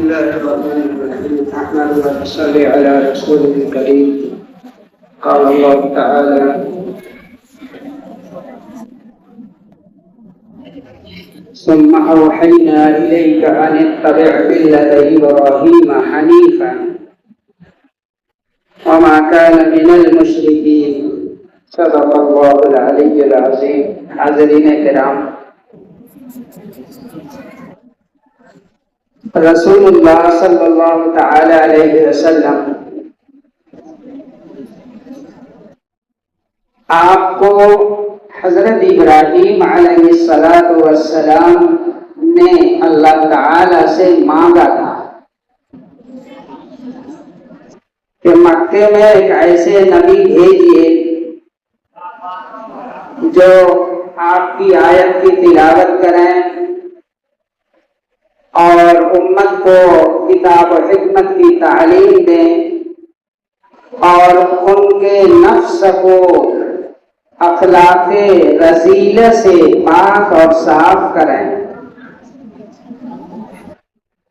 الله الرحمن الرحيم. أحمد وأصلي على رسوله الكريم. قال الله تعالى: ثم أوحينا إليك أن اتبع ملة إبراهيم حنيفا وما كان من المشركين. صدق الله العلي العظيم. حاضرین کرام، رسول اللہ صلی اللہ تعالی علیہ وسلم آپ کو حضرت ابراہیم علیہ السلام نے اللہ تعالی سے مانگا تھا کہ مکے میں ایک ایسے نبی بھیجیے جو آپ کی آیت کی تلاوت کریں اور امت کو کتاب و حکمت کی تعلیم دیں اور ان کے نفس کو اخلاق رذیلہ سے پاک اور صاف کریں۔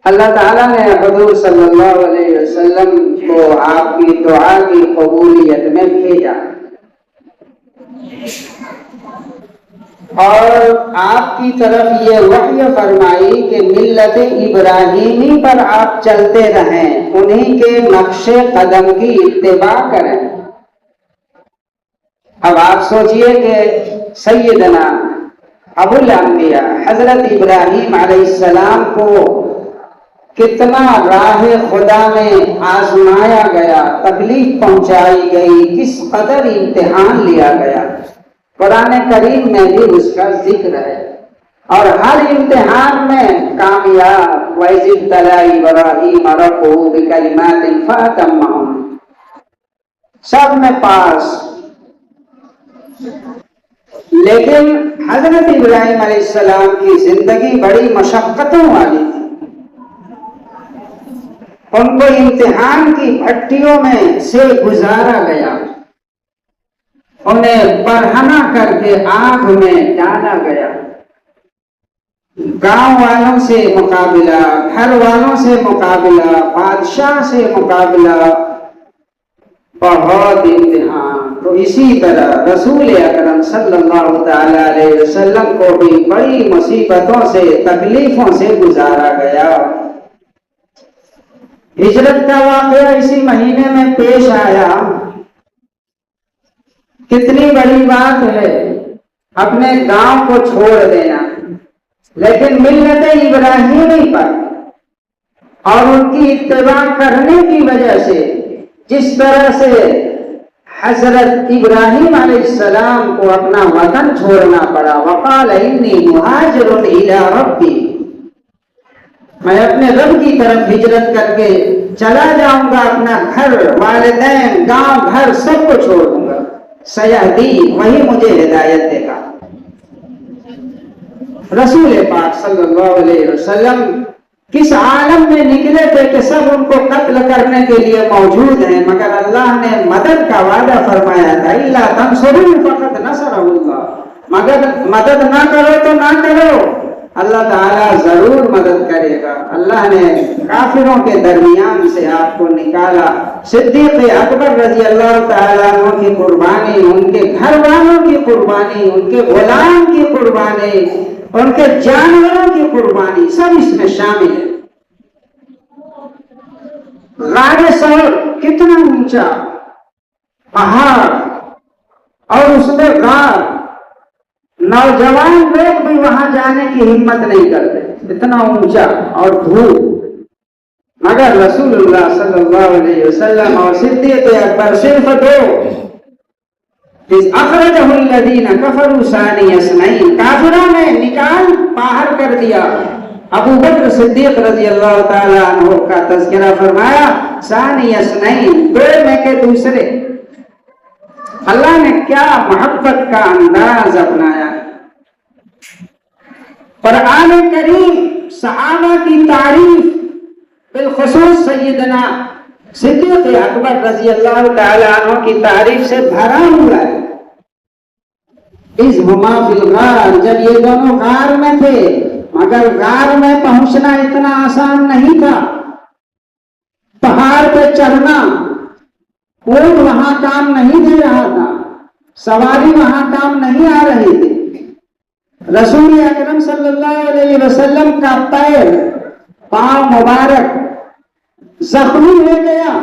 اللہ تعالیٰ نے حضور صلی اللہ علیہ وسلم کو آپ کی دعا کی قبولیت میں بھیجا اور آپ کی طرف یہ وحی فرمائی کہ ملت ابراہیمی پر آپ چلتے رہیں، انہی کے نقش قدم کی اتباع کریں۔ اب آپ سوچئے کہ سیدنا ابو الانبیاء حضرت ابراہیم علیہ السلام کو کتنا راہ خدا میں آزمایا گیا، تکلیف پہنچائی گئی، کس قدر امتحان لیا گیا۔ قرآن کریم میں بھی اس کا ذکر ہے اور ہر امتحان میں کامیاب۔ وَإِذِ ابْتَلَىٰ إِبْرَاهِيمَ رَبُّهُ بِكَلِمَاتٍ فَأَتَمَّهُنَّ، سب میں پاس۔ لیکن حضرت ابراہیم علیہ السلام کی زندگی بڑی مشقتوں والی تھی، ان کو امتحان کی بھٹیوں میں سے گزارا گیا، انہیں برہنہ کر کے آگ میں ڈالا گیا، گاؤں والوں سے مقابلہ، گھر والوں سے مقابلہ، بادشاہ سے مقابلہ، بہت امتحان۔ تو اسی طرح رسول اکرم صلی اللہ تعالی علیہ وسلم کو بھی بڑی مصیبتوں سے، تکلیفوں سے گزارا گیا۔ ہجرت کا واقعہ اسی مہینے میں پیش آیا۔ کتنی بڑی بات ہے اپنے گاؤں کو چھوڑ دینا، لیکن ملت ابراہیمی پر اور ان کی اتباع کرنے کی وجہ سے جس طرح سے حضرت ابراہیم علیہ السلام کو اپنا وطن چھوڑنا پڑا، وقال انی مہاجر الی ربی، میں اپنے رب کی طرف ہجرت کر کے چلا جاؤں گا، اپنا گھر، والدین، گاؤں، گھر سب کو چھوڑ دوں گا۔ سیہدی، وہی مجھے ہدایت دے گا۔ رسول پاک صلی اللہ علیہ وسلم کس عالم میں نکلے تھے کہ سب ان کو قتل کرنے کے لیے موجود ہیں، مگر اللہ نے مدد کا وعدہ فرمایا تھا، الا تنصروہ فقد نصرہ اللہ، مگر مدد نہ کرو تو نہ کرو، اللہ تعالیٰ ضرور مدد کرے گا۔ اللہ نے کافروں کے درمیان سے آپ کو نکالا۔ صدیق اکبر رضی اللہ تعالیٰ عنہ کی قربانی، ان کے گھر والوں کی قربانی، ان کے غلام کی قربانی، ان کے جانوروں کی قربانی، سب اس میں شامل ہے۔ غار ثور کتنا اونچا پہاڑ اور اس میں غار، نوجوان لوگ بھی وہاں جانے کی ہمت نہیں کرتے، اتنا اونچا اور دھوپ، مگر رسول اللہ صلی اللہ علیہ وسلم اور صدیق اکبر صرف دو، اذ اخرجہ الذین کفروا ثانی اثنین، کافروں نے نکال باہر کر دیا۔ ابو بکر صدیق رضی اللہ تعالی عنہ کا تذکرہ فرمایا، ثانی اثنین، دو میں کے دوسرے۔ اللہ نے کیا محبت کا انداز اپنایا۔ قرآن کریم صحابہ کی تعریف، بالخصوص سیدنا صدیق اکبر رضی اللہ تعالی عنہ کی تعریف سے بھرا ہوا ہے۔ اذ ہما فی الغار، جب یہ دونوں غار میں تھے، مگر غار میں پہنچنا اتنا آسان نہیں تھا، پہاڑ پہ چڑھنا، اونٹ وہاں کام نہیں دے رہا تھا، سواری وہاں کام نہیں آ رہی تھی۔ رسول اکرم صلی اللہ علیہ وسلم کا پیر، پاؤں مبارک زخمی ہو گیا،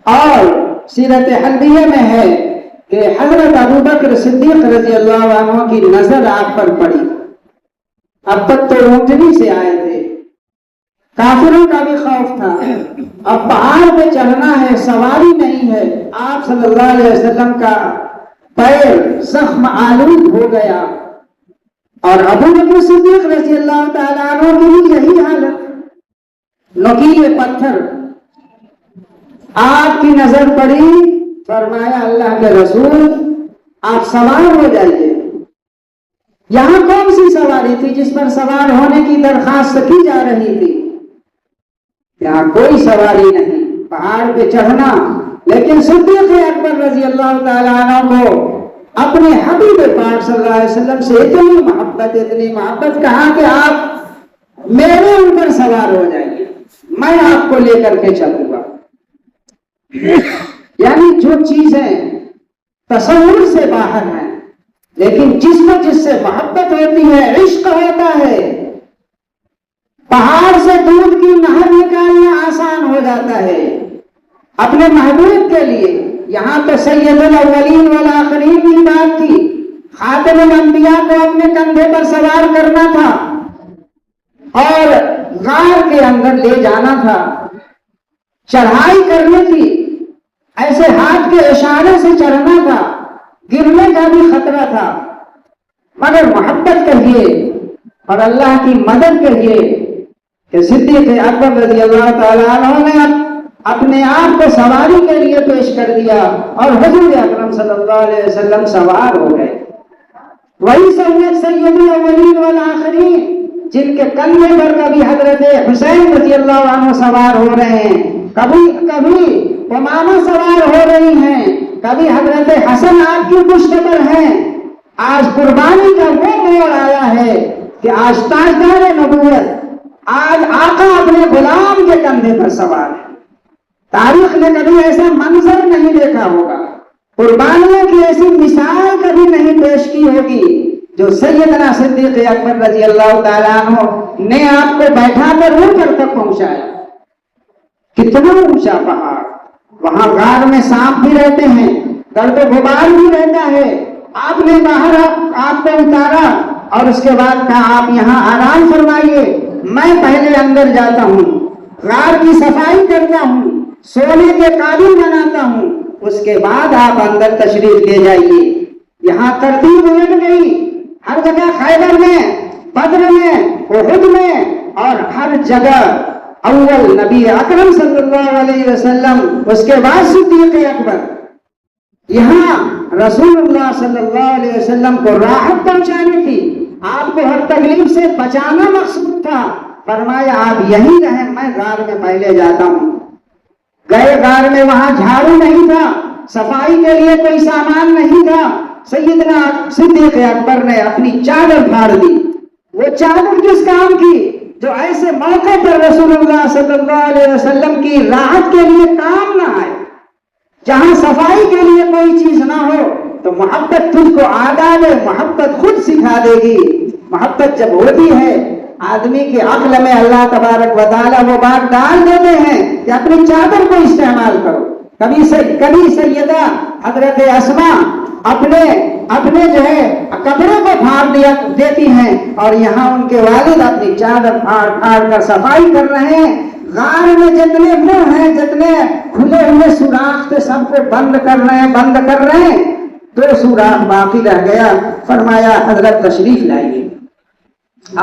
اور سیرت حلبیہ میں ہے کہ حضرت ابوبکر صدیق رضی اللہ عنہ کی نظر آپ پر پڑی۔ اب تک تو اونٹنی سے آئے تھے، کافروں کا بھی خوف تھا، اب پہاڑ پہ چڑھنا ہے، سواری نہیں ہے۔ آپ صلی اللہ علیہ وسلم کا پیر زخم آلود ہو گیا، اور ابوبکر صدیق رضی اللہ تعالیٰ عنہ کی بھی یہی حالت، نوکیلے پتھر۔ آپ کی نظر پڑی، فرمایا اللہ کے رسول آپ سوار ہو جائیے۔ یہاں کون سی سواری تھی جس پر سوار ہونے کی درخواست کی جا رہی تھی؟ یہاں کوئی سواری نہیں، پہاڑ پہ چڑھنا۔ لیکن صدیق اکبر رضی اللہ تعالیٰ عنہ کو اپنے حبیب پاک صلی اللہ علیہ وسلم سے اتنی محبت کہا کہ آپ میرے اوپر سوار ہو جائیے، میں آپ کو لے کر کے چلوں گا۔ یعنی جو چیزیں تصور سے باہر ہیں، لیکن جس سے محبت ہوتی ہے، عشق ہوتا ہے، پہاڑ سے دودھ کی نہر نکالنا آسان ہو جاتا ہے اپنے محبوب کے لیے۔ یہاں تو سید الاولین والآخرین کی بات تھی، خاتم الانبیاء کو اپنے کندھے پر سوار کرنا تھا اور غار کے اندر لے جانا تھا، چڑھائی کرنی تھی، ایسے ہاتھ کے اشارے سے چڑھنا تھا، گرنے کا بھی خطرہ تھا، مگر محبت کہیے اور اللہ کی مدد کہیے کہ صدیق اکبر رضی اللہ تعالیٰ عنہ نے اپنے آپ کو سواری کے لیے پیش کر دیا، اور حضور اکرم صلی اللہ علیہ وسلم سوار ہو گئے۔ وہی سید الاولین والآخرین جن کے کندھے پر کبھی حضرت حسین رضی اللہ عنہ سوار ہو رہے ہیں، کبھی امامہ سوار ہو رہی ہیں، کبھی حضرت حسن آپ کی پشت پر ہیں۔ آج قربانی کا وہ موڑ آیا ہے کہ آج تاجدار نبوت، آج آقا اپنے غلام کے کندھے پر سوار ہے۔ تاریخ نے کبھی ایسا منظر نہیں دیکھا ہوگا، قربانیوں کی ایسی مثال کبھی نہیں پیش کی ہوگی جو سیدنا صدیق اکبر رضی اللہ تعالیٰ عنہ نے آپ کو بیٹھا کر اوپر تک پہنچایا۔ کتنا اونچا پہاڑ، وہاں غار میں سانپ بھی رہتے ہیں، گرد و غبار بھی رہتا ہے۔ آپ نے باہر آپ کو اتارا اور اس کے بعد کہا آپ یہاں آرام فرمائیے، میں پہلے اندر جاتا ہوں، غار کی صفائی کرتا ہوں، سونے کے قابل بناتا ہوں، اس کے بعد آپ اندر تشریف لے جائیے۔ یہاں ترتیب الٹ گئی، ہر جگہ، خیبر میں، بدر میں، احد میں، اور ہر جگہ اول نبی اکرم صلی اللہ علیہ وسلم، اس کے بعد صدیق اکبر۔ یہاں رسول اللہ صلی اللہ علیہ وسلم کو راحت پہنچانی تھی، آپ کو ہر تکلیف سے بچانا مقصود تھا۔ فرمایا آپ یہیں رہیں، میں غار میں پہلے جاتا ہوں۔ گئے غار میں، وہاں جھاڑو نہیں تھا، صفائی کے لیے کوئی سامان نہیں تھا۔ سیدنا صدیق اکبر نے اپنی چادر پھاڑ دی۔ وہ چادر کس کام کی؟ جو ایسے موقع پر رسول اللہ صلی اللہ علیہ وسلم کی راحت کے لیے کام نہ آئے۔ جہاں صفائی کے لیے کوئی چیز نہ ہو تو محبت تجھ کو آداب محبت خود سکھا دے گی۔ محبت جب ہوتی ہے، آدمی کے عقل میں اللہ تبارک و تعالیٰ وہ بات ڈال دیتے ہیں کہ اپنی چادر کو استعمال کرو۔ کبھی سیدہ حضرت اسماء اپنے جو ہے کپڑوں کو پھاڑ دیتی ہیں، اور یہاں ان کے والد اپنی چادر پھاڑ کر صفائی کر رہے ہیں۔ غار میں جتنے منہ ہیں، جتنے کھلے ہوئے سوراخ تھے، سب کو بند کر رہے ہیں۔ 2 سوراخ باقی رہ گیا۔ فرمایا حضرت تشریف لائیے،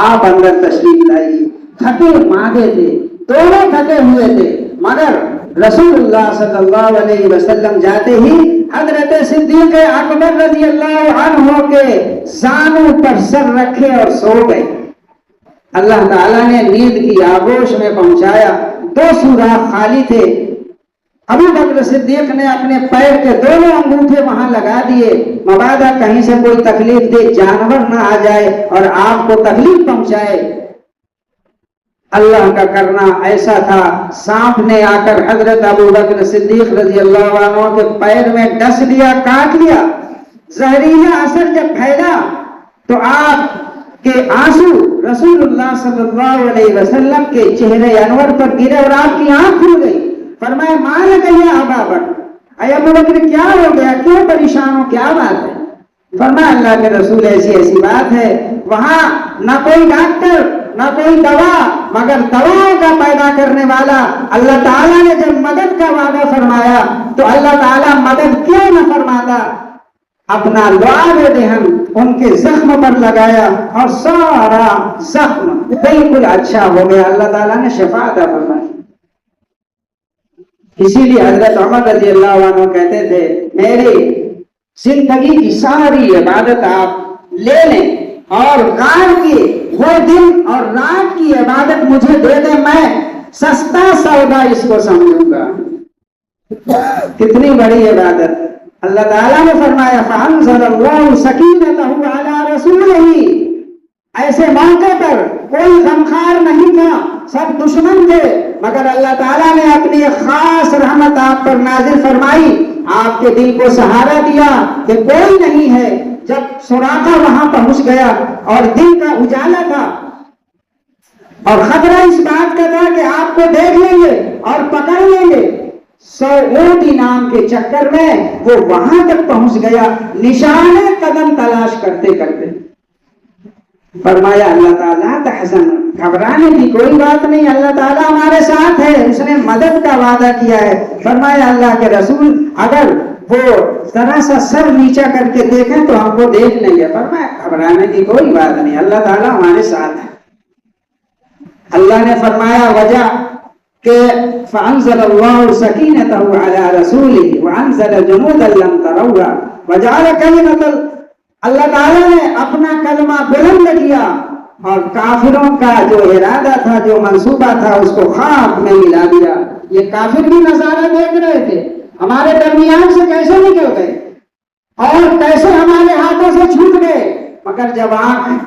آپ اندر تشریف لائیے۔ تھکے ماندے تھے، دونوں تھکے ہوئے تھے، مگر رسول اللہ صلی اللہ علیہ وسلم جاتے ہی حضرت صدیق اکبر رضی اللہ عنہ کے زانوں پر سر رکھے اور سو گئے۔ اللہ تعالیٰ نے نیند کی آغوش میں پہنچایا۔ 2 سوراخ خالی تھے۔ ابو بکر صدیق نے اپنے پیر کے دونوں انگوٹھے وہاں لگا دیے، مبادا کہیں سے کوئی تکلیف دے جانور نہ آ جائے اور آپ کو تکلیف پہنچائے۔ اللہ کا کرنا ایسا تھا، سانپ نے آ کر حضرت ابو بکر صدیق رضی اللہ عنہ کے پیر میں ڈس لیا، کاٹ لیا۔ زہریلا اثر جب پھیلا تو آپ کے آنسو رسول اللہ صلی اللہ علیہ وسلم کے چہرے انور پر گرے اور آپ کی آنکھ کھل گئی۔ فرمایا مالک یا ابا بکر، اے ابو بکر کیا ہو گیا، کیوں پریشان ہو، کیا بات ہے؟ فرمایا اللہ کے رسول ایسی ایسی بات ہے، وہاں نہ کوئی ڈاکٹر نہ کوئی دوا مگر دواؤں کا پیدا کرنے والا اللہ تعالیٰ نے جب مدد کا وعدہ فرمایا تو اللہ تعالیٰ مدد کیوں نہ فرماتا، اپنا لعاب دہن ان کے زخم پر لگایا اور سارا زخم بالکل اچھا ہو گیا، اللہ تعالیٰ نے شفا عطا فرمائی۔ اسی لیے حضرت عمر رضی اللہ عنہ کہتے تھے میری زندگی کی ساری عبادت آپ لے لیں اور غار کی وہ دن اور رات کی عبادت مجھے دے دیں، میں سستا سودا اس کو سمجھوں گا۔ کتنی بڑی عبادت! اللہ تعالیٰ نے فرمایا فَأَنزَلَ اللَّهُ سَكِينَتَهُ عَلَى رَسُولِهِ، ایسے موقع پر کوئی غمخوار نہیں تھا، سب دشمن تھے، مگر اللہ تعالیٰ نے اپنی خاص رحمت آپ پر نازل فرمائی، آپ کے دل کو سہارا دیا کہ کوئی نہیں ہے۔ جب سراقہ وہاں پہنچ گیا اور دن کا اجالا تھا اور خطرہ اس بات کا تھا کہ آپ کو دیکھ لیں گے اور پکڑ لیں گے، 100 اونٹ انعام کے چکر میں وہ وہاں تک پہنچ گیا، نشان قدم تلاش کرتے کرتے۔ فرمایا اللہ تعالیٰ تحزن، گھبرانے کی کوئی بات نہیں، اللہ تعالیٰ ہمارے ساتھ ہے، اس نے مدد کا وعدہ کیا ہے۔ فرمایا اللہ کے رسول اگر وہ ذرا سا سر نیچا کر کے دیکھیں تو ہم کو دیکھ لیں گے۔ فرمایا گھبرانے کی کوئی بات نہیں، اللہ تعالیٰ ہمارے ساتھ ہے۔ اللہ نے فرمایا وجہ کہ فَأَنزَلَ اللَّهُ سَكِينَتَهُ عَلَى رَسُولِهِ وَأَنزَلَ جُنُودًا لَّمْ تَرَوْهَا وَجَعَلَ كَلِمَةَ، اللہ تعالیٰ نے اپنا کلمہ بلند کیا اور کافروں کا جو ارادہ تھا، جو منصوبہ تھا، اس کو خاک میں ملا دیا۔ یہ کافر بھی نظارہ دیکھ رہے تھے، ہمارے درمیان سے کیسے نکل گئے اور کیسے ہمارے ہاتھوں سے چھوٹ گئے، مگر جب آنکھ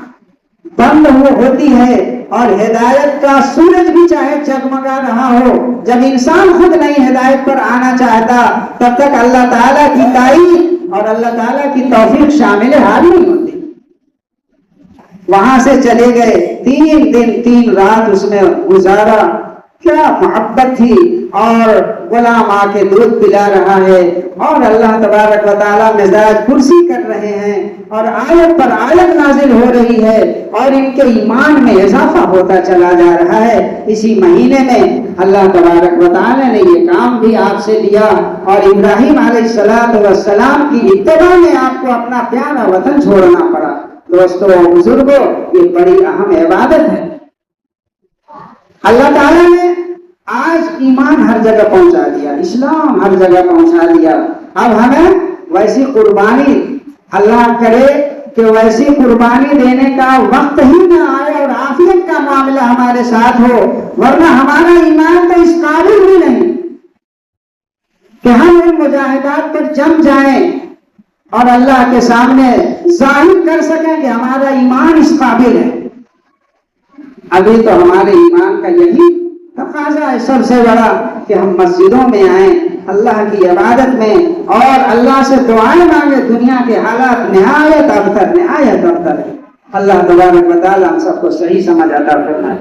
بند ہوتی ہے اور ہدایت کا سورج بھی چاہے جگمگا رہا ہو، جب انسان خود نہیں ہدایت پر آنا چاہتا تب تک اللہ تعالیٰ کی تائید اور اللہ تعالیٰ کی توفیق شامل حال نہیں ہوتی۔ وہاں سے چلے گئے، 3 دن 3 رات اس میں گزارا، کیا محبت تھی، اور غلام آ کے دودھ پلا رہا ہے اور اللہ تبارک و تعالیٰ مزاج کرسی کر رہے ہیں اور آیت پر آیت نازل ہو رہی ہے اور ان کے ایمان میں اضافہ ہوتا چلا جا رہا ہے۔ اسی مہینے میں اللہ تبارک و تعالیٰ نے یہ کام بھی آپ سے لیا اور ابراہیم علیہ السلام کی اتباع میں آپ کو اپنا پیارا وطن چھوڑنا پڑا۔ دوستو اور بزرگوں، یہ بڑی اہم عبادت ہے۔ اللہ تعالیٰ نے آج ایمان ہر جگہ پہنچا دیا، اسلام ہر جگہ پہنچا دیا۔ اب ہمیں ویسی قربانی، اللہ کرے کہ ویسی قربانی دینے کا وقت ہی نہ آئے اور عافیت کا معاملہ ہمارے ساتھ ہو، ورنہ ہمارا ایمان تو اس قابل بھی نہیں کہ ہم ان مجاہدات پر جم جائیں اور اللہ کے سامنے ظاہر کر سکیں کہ ہمارا ایمان اس قابل ہے۔ ابھی تو ہمارے ایمان کا یہی تقاضا ہے سب سے بڑا کہ ہم مسجدوں میں آئیں، اللہ کی عبادت میں، اور اللہ سے دعائیں مانگے۔ دنیا کے حالات نہایت ابتر ہے۔ اللہ تبارک و تعالیٰ ہم سب کو صحیح سمجھ عطا فرمائے۔